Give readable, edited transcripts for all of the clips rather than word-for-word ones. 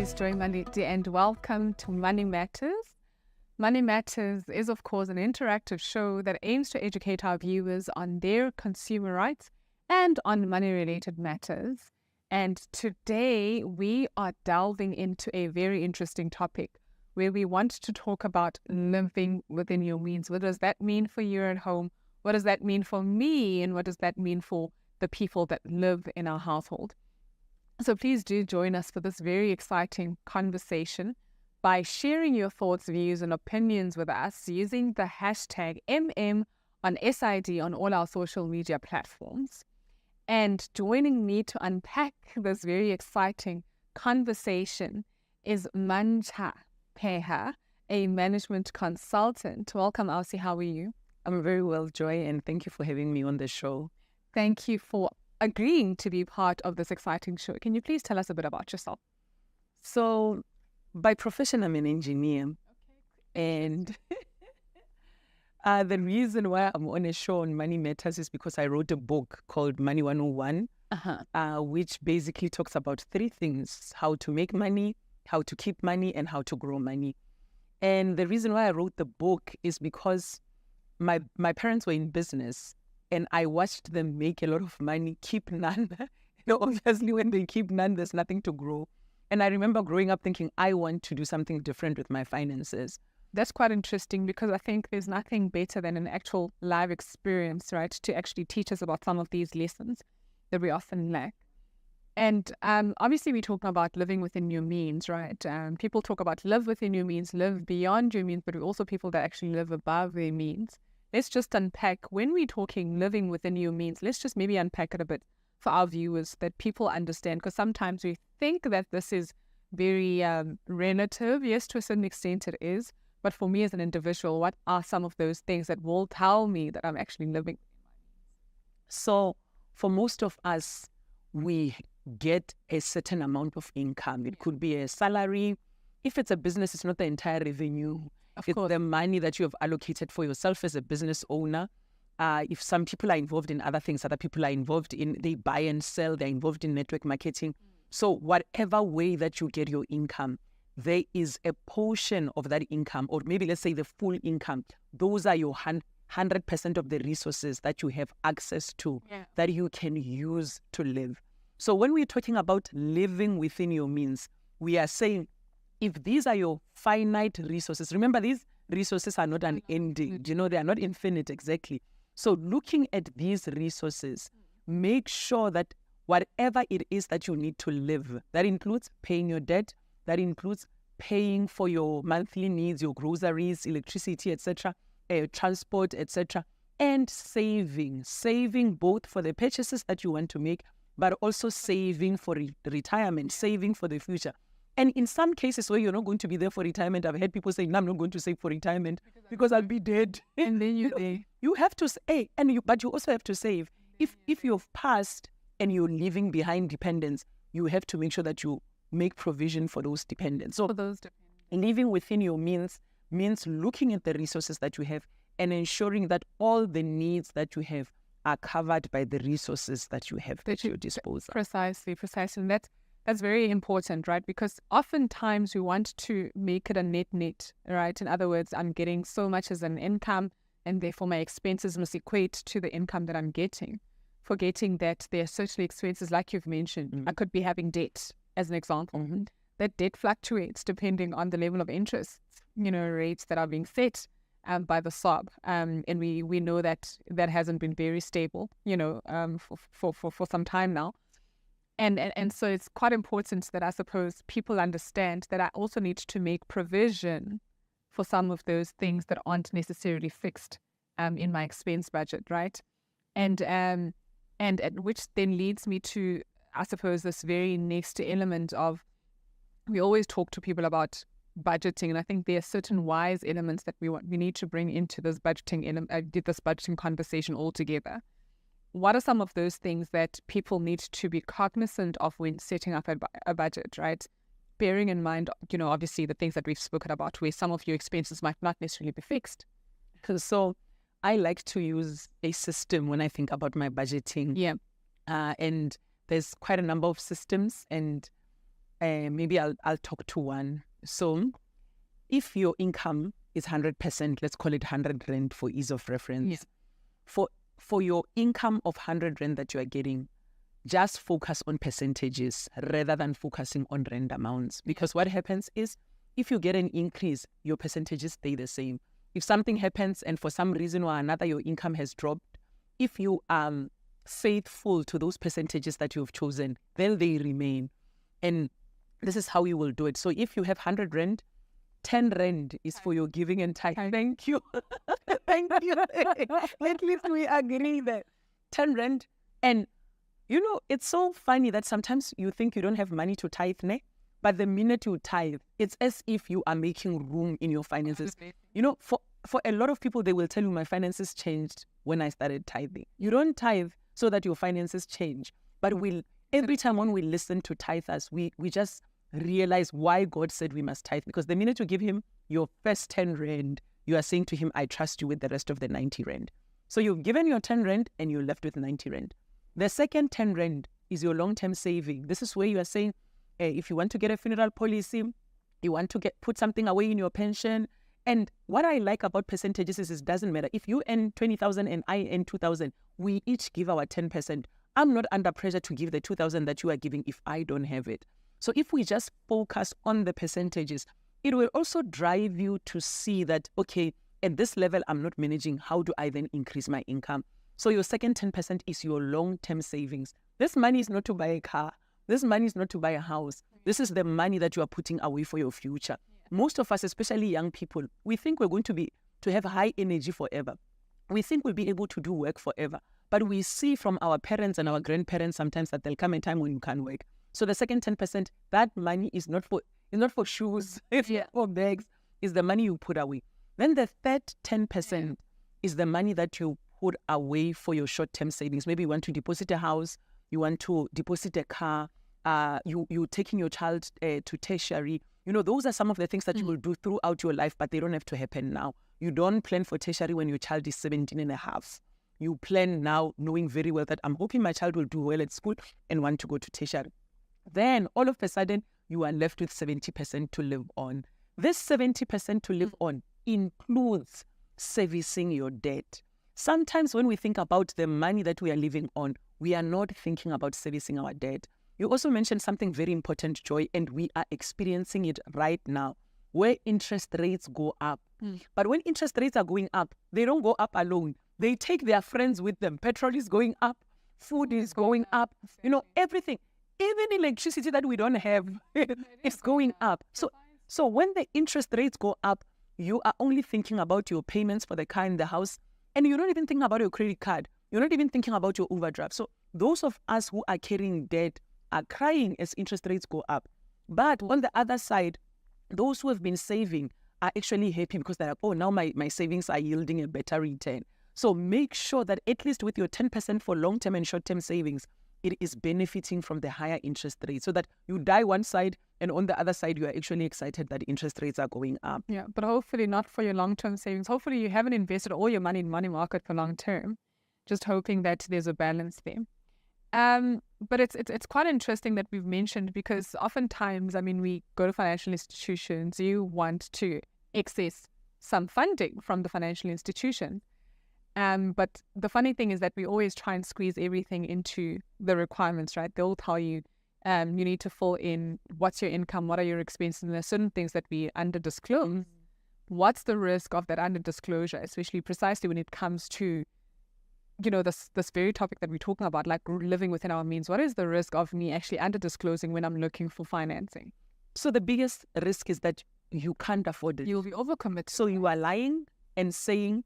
is Joy Maliti and welcome to Money Matters. Money Matters is, of course, an interactive show that aims to educate our viewers on their consumer rights and on money-related matters. And today we are delving into a very interesting topic where we want to talk about living within your means. What does that mean for you at home? What does that mean for me? And what does that mean for the people that live in our household? So please do join us for this very exciting conversation by sharing your thoughts, views, and opinions with us using the hashtag MM on SID on all our social media platforms. And joining me to unpack this very exciting conversation is Mantsha Peha, a management consultant. Welcome, Elsie. How are you? I'm very well, Joy, and thank you for having me on the show. Thank you for agreeing to be part of this exciting show. Can you please tell us a bit about yourself? So, by profession, I'm an engineer. And the reason why I'm on a show on Money Matters is because I wrote a book called Money 101, which basically talks about three things: how to make money, how to keep money, and how to grow money. And the reason why I wrote the book is because my parents were in business, and I watched them make a lot of money, keep none. Obviously, when they keep none, there's nothing to grow. And I remember growing up thinking, I want to do something different with my finances. That's quite interesting because I think there's nothing better than an actual live experience, right, to actually teach us about some of these lessons that we often lack. And obviously, we're talking about living within your means, right? People talk about live within your means, live beyond your means, but we're also people that actually live above their means. Let's just unpack, when we're talking living within your means, let's just maybe unpack it a bit for our viewers that people understand, because sometimes we think that this is very relative. Yes, to a certain extent it is. But for me as an individual, what are some of those things that will tell me that I'm actually living? So for most of us, we get a certain amount of income. It could be a salary. If it's a business, it's not the entire revenue. It's the money that you have allocated for yourself as a business owner. If some people are involved in other things, other people are involved in, they buy and sell, they're involved in network marketing. So whatever way that you get your income, there is a portion of that income, or maybe let's say the full income. Those are your 100% of the resources that you have access to, that you can use to live. So when we're talking about living within your means, we are saying, if these are your finite resources, remember these resources are not unending, they are not infinite exactly. So looking at these resources, make sure that whatever it is that you need to live, that includes paying your debt, that includes paying for your monthly needs, your groceries, electricity, etc., transport, etc., and saving both for the purchases that you want to make, but also saving for retirement, saving for the future. And in some cases where you're not going to be there for retirement, I've heard people say, no, I'm not going to save for retirement because I'll be dead. And then you have to say, but you also have to save. If you've passed and you're leaving behind dependents, you have to make sure that you make provision for those dependents. So living within your means looking at the resources that you have and ensuring that all the needs that you have are covered by the resources that you have at your disposal. Precisely. And that's very important, right? Because oftentimes we want to make it a net, right? In other words, I'm getting so much as an income, and therefore my expenses must equate to the income that I'm getting, forgetting that there are certainly expenses, like you've mentioned. I could be having debt, as an example. That debt fluctuates depending on the level of interest, rates that are being set by the SARB. And we know that hasn't been very stable, for some time now. And so it's quite important that I suppose people understand that I also need to make provision for some of those things that aren't necessarily fixed in my expense budget, right? And which then leads me to, I suppose, this very next element of, we always talk to people about budgeting, and I think there are certain wise elements that we need to bring into this budgeting conversation altogether. What are some of those things that people need to be cognizant of when setting up a budget, right? Bearing in mind, obviously the things that we've spoken about, where some of your expenses might not necessarily be fixed. So I like to use a system when I think about my budgeting. Yeah. And there's quite a number of systems, and maybe I'll talk to one. So if your income is 100%, let's call it 100 rand for ease of reference. Yeah. For your income of 100 rand that you are getting, just focus on percentages rather than focusing on rand amounts. Because what happens is, if you get an increase, your percentages stay the same. If something happens and for some reason or another your income has dropped, if you are faithful to those percentages that you've chosen, then they remain. And this is how you will do it. So if you have 100 rand, 10 rand is for your giving and tithe. Thank you. Thank you. At least we agree there. 10 rand. And, you know, it's so funny that sometimes you think you don't have money to tithe, but the minute you tithe, it's as if you are making room in your finances. You know, for a lot of people, they will tell you, my finances changed when I started tithing. You don't tithe so that your finances change. But every time when we listen to tithers, we just realize why God said we must tithe. Because the minute you give him your first 10 rand, you are saying to him, I trust you with the rest of the 90 rand. So you've given your 10 rand and you're left with 90 rand. The second 10 rand is your long-term saving. This is where you are saying, if you want to get a funeral policy, you want to put something away in your pension. And what I like about percentages is it doesn't matter. If you earn 20,000 and I earn 2,000, we each give our 10%. I'm not under pressure to give the 2,000 that you are giving if I don't have it. So if we just focus on the percentages, it will also drive you to see that, okay, at this level, I'm not managing. How do I then increase my income? So your second 10% is your long-term savings. This money is not to buy a car. This money is not to buy a house. This is the money that you are putting away for your future. Most of us, especially young people, we think we're going to have high energy forever. We think we'll be able to do work forever. But we see from our parents and our grandparents sometimes that there'll come a time when you can't work. So the second 10%, that money is not for shoes, it's not for bags, is the money you put away. Then the third 10% is the money that you put away for your short-term savings. Maybe you want to deposit a house, you want to deposit a car, you're taking your child to tertiary. You know, those are some of the things that you will do throughout your life, but they don't have to happen now. You don't plan for tertiary when your child is 17 and a half. You plan now knowing very well that I'm hoping my child will do well at school and want to go to tertiary. Then all of a sudden, you are left with 70% to live on. This 70% to live on includes servicing your debt. Sometimes when we think about the money that we are living on, we are not thinking about servicing our debt. You also mentioned something very important, Joy, and we are experiencing it right now, where interest rates go up. But when interest rates are going up, they don't go up alone. They take their friends with them. Petrol is going up, food is going up, you know, everything. Even electricity that we don't have is going up. So when the interest rates go up, you are only thinking about your payments for the car and the house, and you're not even thinking about your credit card. You're not even thinking about your overdraft. So those of us who are carrying debt are crying as interest rates go up. But on the other side, those who have been saving are actually happy because they're like, oh, now my savings are yielding a better return. So make sure that at least with your 10% for long-term and short-term savings, it is benefiting from the higher interest rates so that you die one side and on the other side, you are actually excited that interest rates are going up. Yeah, but hopefully not for your long-term savings. Hopefully you haven't invested all your money in money market for long-term, just hoping that there's a balance there. But it's quite interesting that we've mentioned because oftentimes, I mean, we go to financial institutions, you want to access some funding from the financial institution. But the funny thing is that we always try and squeeze everything into the requirements, right? They'll tell you, you need to fill in what's your income, what are your expenses, and there's certain things that we under-disclose. What's the risk of that under-disclosure, especially precisely when it comes to, you know, this very topic that we're talking about, like living within our means? What is the risk of me actually under-disclosing when I'm looking for financing? So the biggest risk is that you can't afford it. You'll be overcommitted. So you are lying and saying,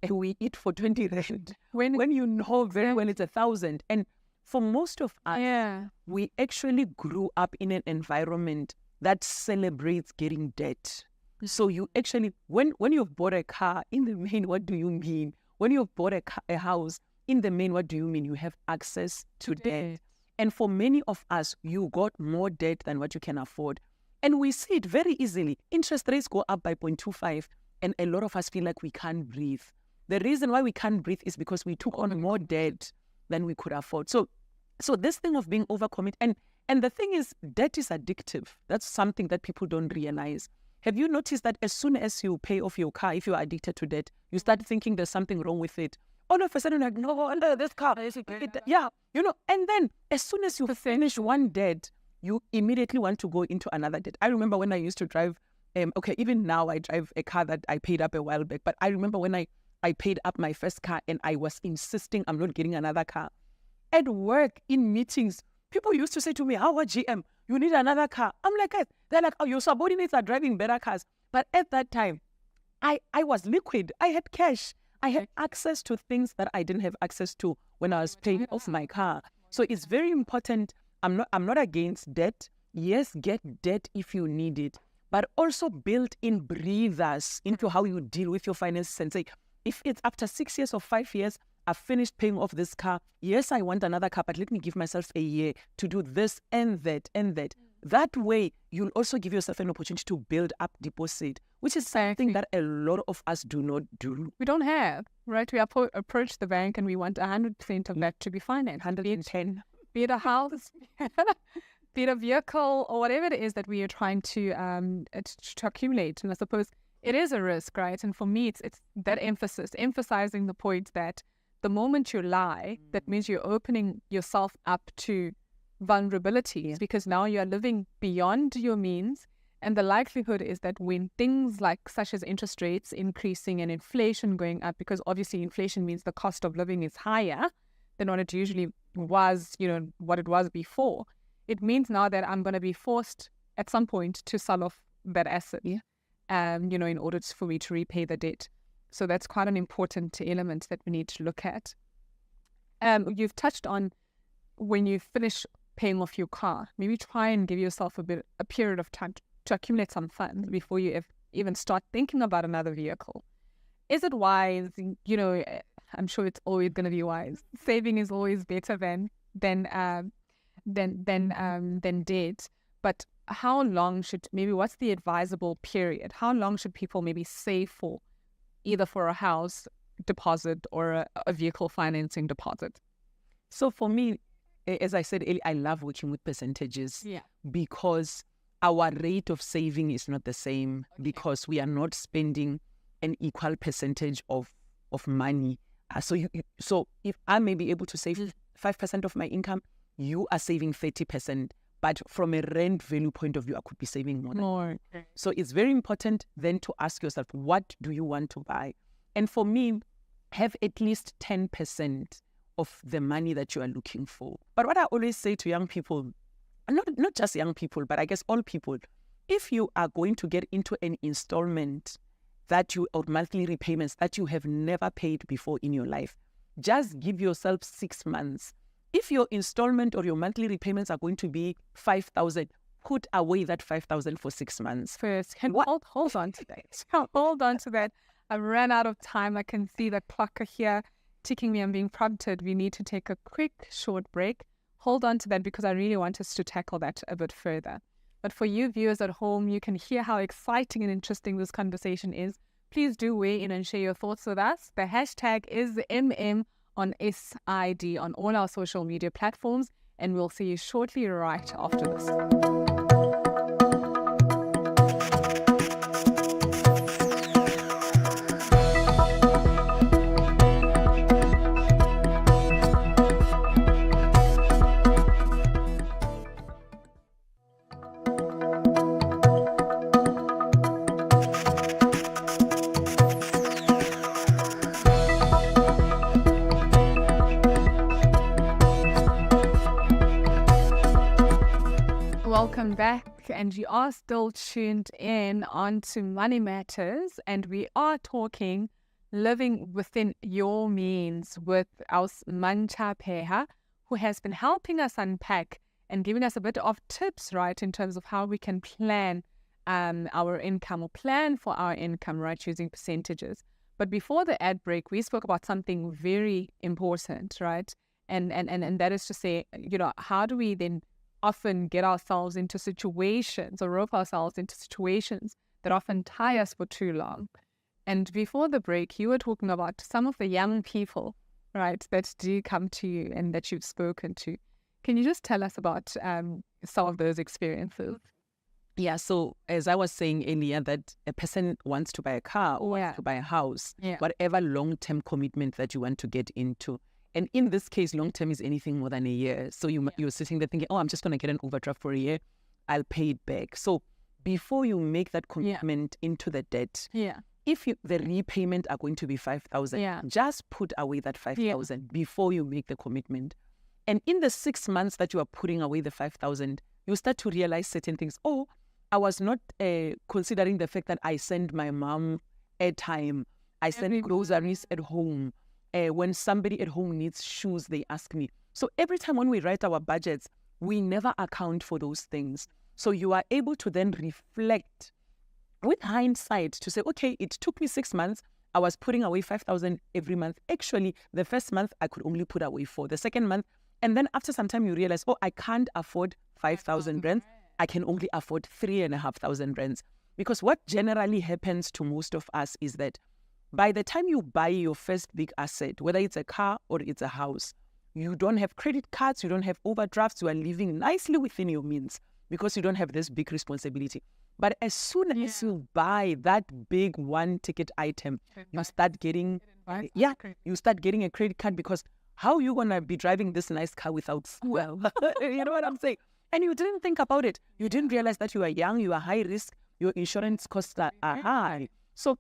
we eat for 20 rand. When you know very well it's 1,000. And for most of us, we actually grew up in an environment that celebrates getting debt. So you actually, when you've bought a car, in the main, what do you mean? When you've bought a house, in the main, what do you mean? You have access to debt. And for many of us, you got more debt than what you can afford. And we see it very easily. Interest rates go up by 0.25, and a lot of us feel like we can't breathe. The reason why we can't breathe is because we took on more debt than we could afford. So this thing of being overcommit, and And the thing is, debt is addictive. That's something that people don't realize. Have you noticed that as soon as you pay off your car, if you're addicted to debt, you start thinking there's something wrong with it. All of a sudden, like, no, this car. Yeah, and then as soon as you finish one debt, you immediately want to go into another debt. I remember when I used to drive, even now I drive a car that I paid up a while back, but I remember when I paid up my first car and I was insisting I'm not getting another car. At work, in meetings, people used to say to me, our GM, you need another car. I'm like, guys, they're like, oh, your subordinates are driving better cars. But at that time, I was liquid. I had cash. I had access to things that I didn't have access to when I was paying off my car. So it's very important. I'm not against debt. Yes, get debt if you need it, but also build in breathers into how you deal with your finances and say, if it's after 6 years or 5 years, I've finished paying off this car. Yes, I want another car, but let me give myself a year to do this and that and that. That way, you'll also give yourself an opportunity to build up deposit, which is something that a lot of us do not do. We don't have, right? We approach the bank and we want 100% of that to be financed. 110. Be it a house, be it a vehicle, or whatever it is that we are trying to accumulate. And I suppose it is a risk, right? And for me, it's that emphasizing the point that the moment you lie, that means you're opening yourself up to vulnerabilities, because now you are living beyond your means. And the likelihood is that when things like such as interest rates increasing and inflation going up, because obviously inflation means the cost of living is higher than what it usually was, what it was before. It means now that I'm going to be forced at some point to sell off that asset, in order for me to repay the debt. So that's quite an important element that we need to look at. You've touched on when you finish paying off your car, maybe try and give yourself a period of time to accumulate some funds before you even start thinking about another vehicle. Is it wise? I'm sure it's always going to be wise. Saving is always better than debt. But how long what's the advisable period? How long should people maybe save for, either for a house deposit or a vehicle financing deposit? So for me, as I said earlier, I love working with percentages because our rate of saving is not the same, because we are not spending an equal percentage of money. So if I may be able to save 5% of my income, you are saving 30%. But from a rent value point of view, I could be saving more. So it's very important then to ask yourself, what do you want to buy? And for me, have at least 10% of the money that you are looking for. But what I always say to young people, not just young people, but I guess all people, if you are going to get into an installment or monthly repayments that you have never paid before in your life, just give yourself 6 months. If your installment or your monthly repayments are going to be 5,000, put away that 5,000 for 6 months. First, hold on to that. Hold on to that. I ran out of time. I can see the clock here ticking me. I'm being prompted. We need to take a quick, short break. Hold on to that, because I really want us to tackle that a bit further. But for you viewers at home, you can hear how exciting and interesting this conversation is. Please do weigh in and share your thoughts with us. The hashtag is MM on SID on all our social media platforms, and we'll see you shortly right after this. Welcome back, and you are still tuned in onto Money Matters, and we are talking living within your means with our Mancha Peha, who has been helping us unpack and giving us a bit of tips, right, in terms of how we can plan our income, or plan for our income, right, using percentages. But before the ad break, we spoke about something very important, right, and that is to say, how do we then often get ourselves into situations, or rope ourselves into situations that often tie us for too long. And before the break, you were talking about some of the young people, right, that do come to you and that you've spoken to. Can you just tell us about some of those experiences? Yeah, so as I was saying earlier, that a person wants to buy a car or wants to buy a house, whatever long-term commitment that you want to get into. And in this case, long-term is anything more than a year. So you're sitting there thinking, oh, I'm just going to get an overdraft for a year. I'll pay it back. So before you make that commitment into the debt, if the repayment are going to be 5,000, just put away that 5,000 before you make the commitment. And in the 6 months that you are putting away the 5,000, you start to realize certain things. Oh, I was not considering the fact that I send my mom airtime. I send groceries at home. When somebody at home needs shoes, they ask me. So every time when we write our budgets, we never account for those things. So you are able to then reflect with hindsight to say, okay, it took me 6 months. I was putting away 5,000 every month. Actually, the first month, I could only put away 4. The second month, and then after some time, you realize, oh, I can't afford 5,000 rands. I can only afford 3,500 rands. Because what generally happens to most of us is that by the time you buy your first big asset, whether it's a car or it's a house, you don't have credit cards, you don't have overdrafts, you are living nicely within your means because you don't have this big responsibility. But as soon as you buy that big one-ticket item, you start getting a credit card, because how are you going to be driving this nice car without fuel? You know what I'm saying? And you didn't think about it. You didn't realize that you are young, you are high risk, your insurance costs are high. So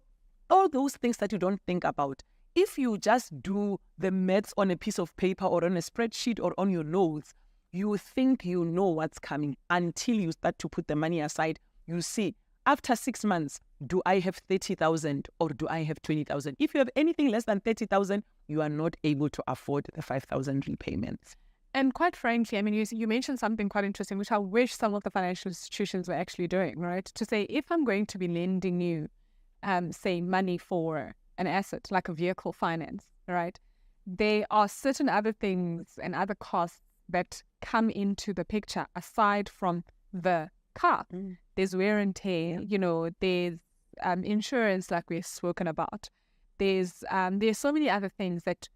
all those things that you don't think about, if you just do the maths on a piece of paper or on a spreadsheet or on your notes, you think you know what's coming until you start to put the money aside. You see, after 6 months, do I have 30,000 or do I have 20,000? If you have anything less than 30,000, you are not able to afford the 5,000 repayments. And quite frankly, I mean, you mentioned something quite interesting, which I wish some of the financial institutions were actually doing, right? To say, if I'm going to be lending you, say, money for an asset, like a vehicle finance, right? There are certain other things and other costs that come into the picture aside from the car. There's wear and tear, there's insurance, like we've spoken about. There's so many other things that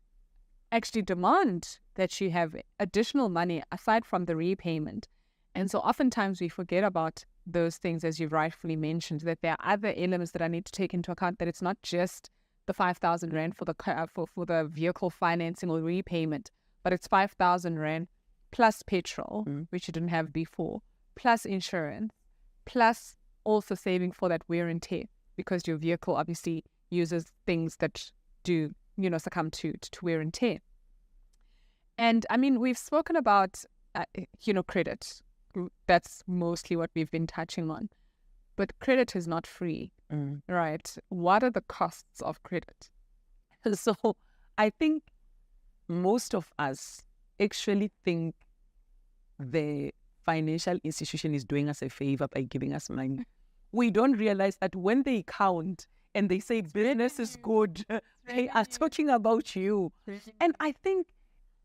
actually demand that you have additional money aside from the repayment. And so oftentimes we forget about those things, as you've rightfully mentioned, that there are other elements that I need to take into account, that it's not just the 5,000 rand for the for the vehicle financing or repayment, but it's 5,000 rand plus petrol, which you didn't have before, plus insurance, plus also saving for that wear and tear, because your vehicle obviously uses things that do, succumb to wear and tear. And I mean, we've spoken about, credit. That's mostly what we've been touching on. But credit is not free, right? What are the costs of credit? So I think most of us actually think the financial institution is doing us a favor by giving us money. We don't realize that when they count and they say business is good, they are talking about you. And I think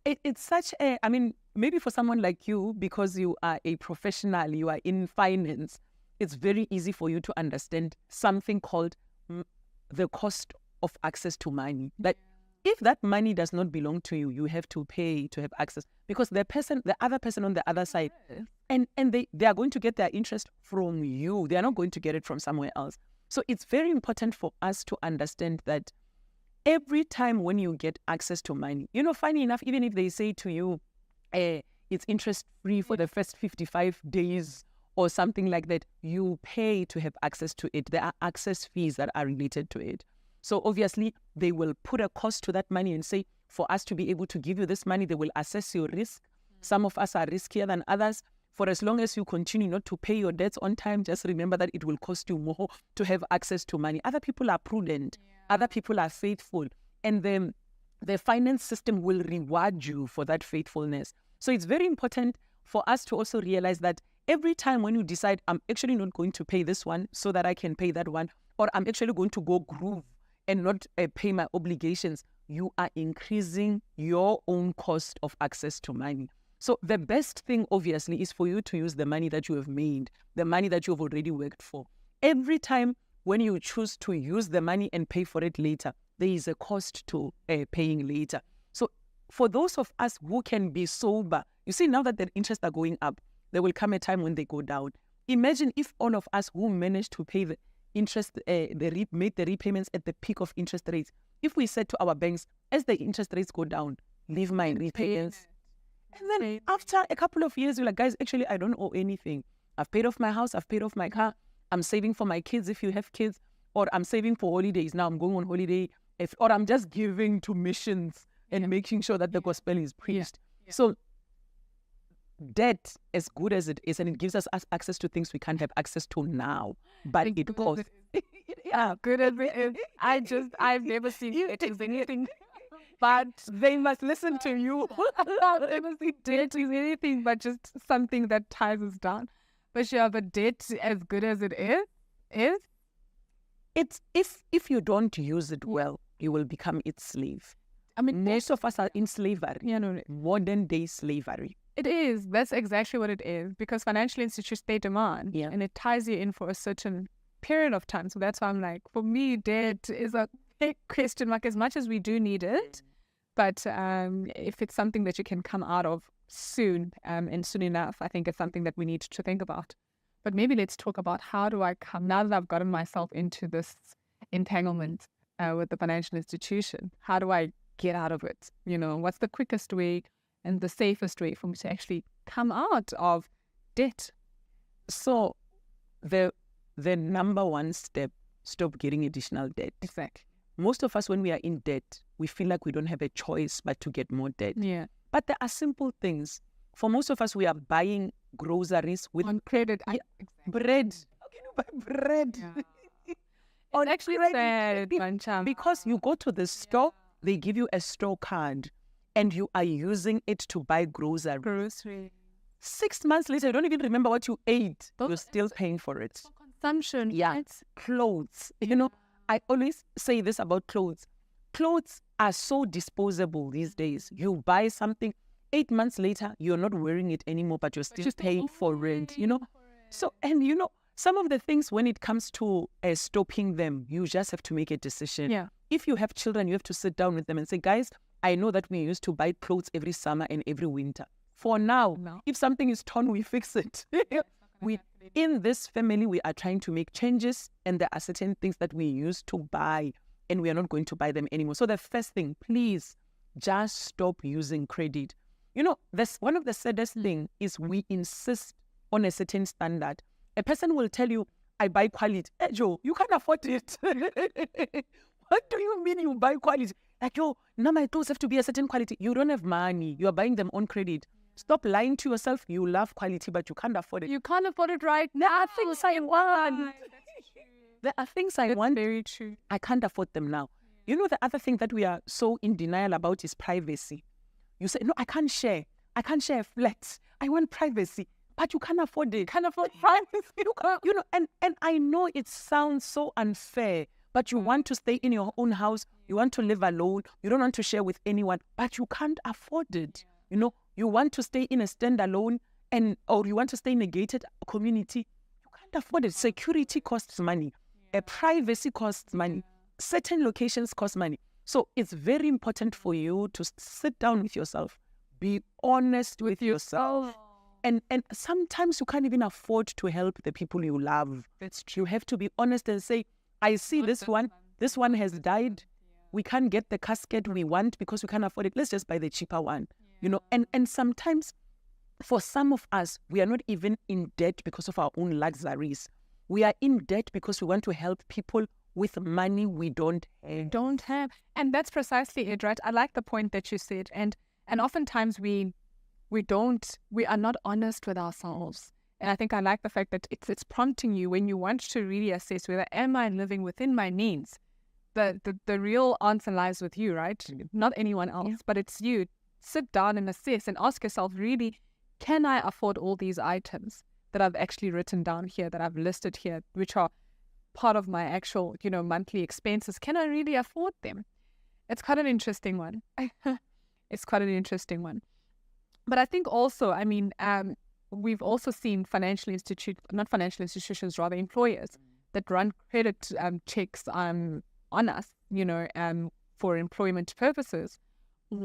it's such a, I mean, maybe for someone like you, because you are a professional, you are in finance, it's very easy for you to understand something called the cost of access to money. That if that money does not belong to you, you have to pay to have access, because the other person on the other side, and they are going to get their interest from you. They are not going to get it from somewhere else. So it's very important for us to understand that every time when you get access to money, funny enough, even if they say to you, it's interest free for the first 55 days or something like that, you pay to have access to it. There are access fees that are related to it. So obviously, they will put a cost to that money and say, for us to be able to give you this money, they will assess your risk. Some of us are riskier than others. For as long as you continue not to pay your debts on time, just remember that it will cost you more to have access to money. Other people are prudent. Other people are faithful. And then the finance system will reward you for that faithfulness. So it's very important for us to also realize that every time when you decide, I'm actually not going to pay this one so that I can pay that one, or I'm actually going to go groove and not pay my obligations, you are increasing your own cost of access to money. So the best thing, obviously, is for you to use the money that you have made, the money that you have already worked for. Every time when you choose to use the money and pay for it later, there is a cost to paying later. So for those of us who can be sober You see, now that the interests are going up, there will come a time when they go down. Imagine if all of us who managed to pay the interest, made the repayments at the peak of interest rates, if we said to our banks, as the interest rates go down, leave my repayments. And then after a couple of years, you're like, guys, actually, I don't owe anything. I've paid off my house. I've paid off my car. I'm saving for my kids if you have kids. Or I'm saving for holidays. Now I'm going on holiday. Or I'm just giving to missions and making sure that the gospel is preached. Yeah. So debt, as good as it is, and it gives us access to things we can't have access to now, but it costs. Yeah, good as it is. I've never seen it as anything. But they must listen to you. I've never seen debt is anything but just something that ties us down. But yeah, but debt, as good as it is it's if you don't use it well, you will become its slave. I mean, most of us are in slavery. Modern day slavery. It is. That's exactly what it is. Because financial institutions, they demand, and it ties you in for a certain period of time. So that's why I'm like, for me, debt is a big question mark. As much as we do need it, but if it's something that you can come out of soon and soon enough, I think it's something that we need to think about. But maybe let's talk about how do I come, now that I've gotten myself into this entanglement with the financial institution, how do I get out of it? What's the quickest way and the safest way for me to actually come out of debt? So the number one step, stop getting additional debt. Exactly. Most of us, when we are in debt, we feel like we don't have a choice but to get more debt. Yeah. But there are simple things. For most of us, we are buying groceries with on credit. Bread. How can you buy bread? Yeah. On actually sad, because you go to the store, they give you a store card, and you are using it to buy groceries. 6 months later, you don't even remember what you ate. You're still paying for it. For consumption. Yeah. Right? Clothes. I always say this about clothes. Clothes are so disposable these days. You buy something, 8 months later, you're not wearing it anymore, but you're still paying for it, So, and some of the things, when it comes to stopping them, you just have to make a decision. Yeah. If you have children, you have to sit down with them and say, guys, I know that we used to buy clothes every summer and every winter. For now, if something is torn, we fix it. In this family, we are trying to make changes, and there are certain things that we used to buy, and we are not going to buy them anymore. So the first thing, please, just stop using credit. That's one of the saddest things is we insist on a certain standard. A person will tell you, I buy quality. Hey, Joe, you can't afford it. What do you mean you buy quality? Like, now my clothes have to be a certain quality. You don't have money. You are buying them on credit. Stop lying to yourself. You love quality, but you can't afford it. You can't afford it right now. There are things I want. There are things I want. Very true. I can't afford them now. The other thing that we are so in denial about is privacy. You say, no, I can't share. I can't share a flat. I want privacy. But you can't afford it. Can't afford privacy. And I know it sounds so unfair, but you want to stay in your own house. You want to live alone. You don't want to share with anyone, but you can't afford it. You want to stay in a standalone or you want to stay in a gated community. You can't afford it. Security costs money. Privacy costs money. Certain locations cost money. So it's very important for you to sit down with yourself. Be honest with yourself. And sometimes you can't even afford to help the people you love. That's true. You have to be honest and say, I see this one has died. We can't get the casket we want because we can't afford it. Let's just buy the cheaper one. And sometimes for some of us, we are not even in debt because of our own luxuries. We are in debt because we want to help people with money we don't have. And that's precisely it, right? I like the point that you said. And oftentimes we are not honest with ourselves. And I think I like the fact that it's prompting you when you want to really assess whether am I living within my means. The real answer lies with you, right? Not anyone else, but it's you. Sit down and assess and ask yourself, really, can I afford all these items that I've actually written down here, that I've listed here, which are part of my actual, monthly expenses? Can I really afford them? It's quite an interesting one. It's quite an interesting one. But I think also, we've also seen employers that run credit checks on us, for employment purposes.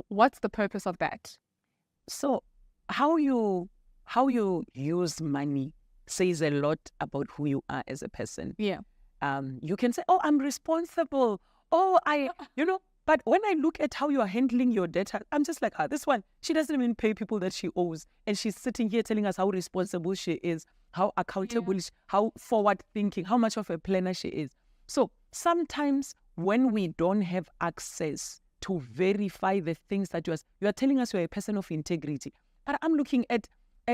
What's the purpose of that? So how you use money says a lot about who you are as a person. Yeah. You can say, oh, I'm responsible. Oh, but when I look at how you are handling your data, I'm just like, this one, she doesn't even pay people that she owes. And she's sitting here telling us how responsible she is, how accountable, how forward thinking, how much of a planner she is. So sometimes when we don't have access to verify the things that you are telling us you're a person of integrity. But I'm looking at,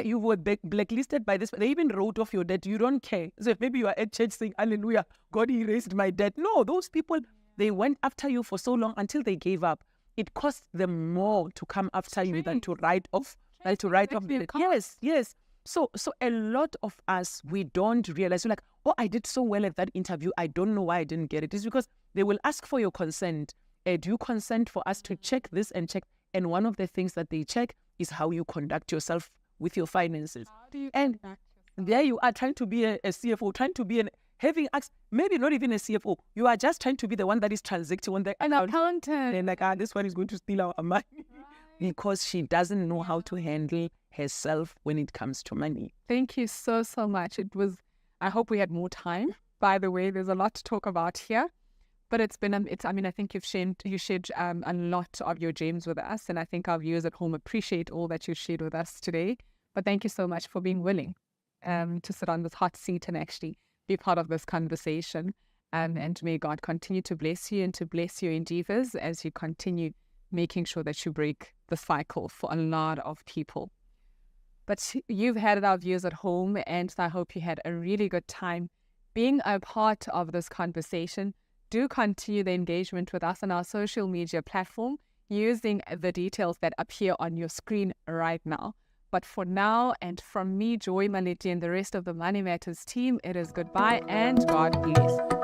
you were blacklisted by this. They even wrote off your debt. You don't care. So maybe you are at church saying, hallelujah, God erased my debt. No, those people, they went after you for so long until they gave up. It cost them more to come after you than to write off. The debt. Yes. So a lot of us, we don't realize, we're like, oh, I did so well at that interview. I don't know why I didn't get it. It's because they will ask for your consent. Do you consent for us to check this and check? And one of the things that they check is how you conduct yourself with your finances. How do you and there you are trying to be a CFO, trying to be having asked, maybe not even a CFO. You are just trying to be the one that is transacting on the an accountant. And like, this one is going to steal our money. Because she doesn't know how to handle herself when it comes to money. Thank you so much. I hope we had more time. By the way, there's a lot to talk about here. But I think you've shared a lot of your gems with us, and I think our viewers at home appreciate all that you shared with us today. But thank you so much for being willing to sit on this hot seat and actually be part of this conversation. And may God continue to bless you and to bless your endeavors as you continue making sure that you break the cycle for a lot of people. But you've had our viewers at home, and I hope you had a really good time being a part of this conversation. Do continue the engagement with us on our social media platform using the details that appear on your screen right now. But for now, and from me, Joy Maleti, and the rest of the Money Matters team, it is goodbye and God bless.